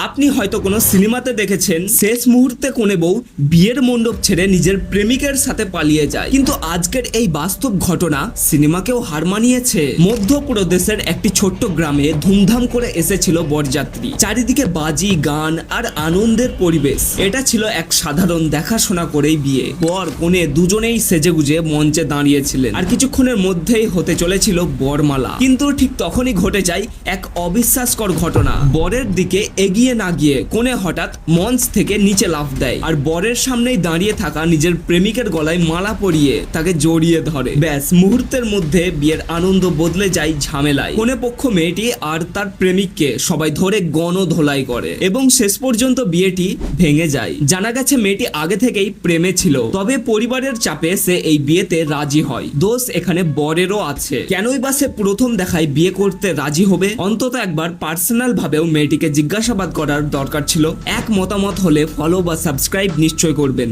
আপনি হয়তো কোনো সিনেমাতে দেখেছেন শেষ মুহূর্তে কোনে বউ বিয়ের মণ্ডপ ছেড়ে নিজের প্রেমিকের সাথে পালিয়ে যায়, কিন্তু আজকের এই বাস্তব ঘটনা সিনেমাকেও হার মানিয়েছে। মধ্যপ্রদেশের একটি ছোট্ট গ্রামে ধুমধাম করে এসেছিল বরযাত্রী। চারিদিকে বাজি, গান আর আনন্দের পরিবেশ। এটা ছিল এক সাধারণ দেখাশোনা করেই বিয়ে। বর কনে দুজনেই সেজেগুজে মঞ্চে দাঁড়িয়েছিলেন, আর কিছুক্ষণের মধ্যেই হতে চলেছিল বরমালা। কিন্তু ঠিক তখনই ঘটে যায় এক অবিশ্বাসকর ঘটনা। বরের দিকে এগিয়ে না গিয়ে কোনে হঠাৎ মঞ্চ থেকে নিচে লাফ দেয়, আর বরের সামনেই দাঁড়িয়ে থাকা নিজের প্রেমিকের গলায় মালা পরিয়ে তাকে জড়িয়ে ধরে। ব্যাস, মুহূর্তের মধ্যে বিয়ের আনন্দ বদলে যায় ঝামেলায়। কোনে পক্ষ মেয়েটি আর তার প্রেমিককে সবাই ধরে গণধোলাই করে এবং শেষ পর্যন্ত বিয়েটি ভেঙে যায়। জানা গেছে মেয়েটি আগে থেকেই প্রেমে ছিল, তবে পরিবারের চাপে সে এই বিয়েতে রাজি হয়। দোষ এখানে বরেরও আছে। কেনই বা সে প্রথম দেখায় বিয়ে করতে রাজি হবে? অন্তত একবার পার্সোনাল ভাবেও মেয়েটিকে জিজ্ঞাসাবাদ করার দরকার ছিল। এক মতামত হলে ফলো বা সাবস্ক্রাইব নিশ্চয় করবেন।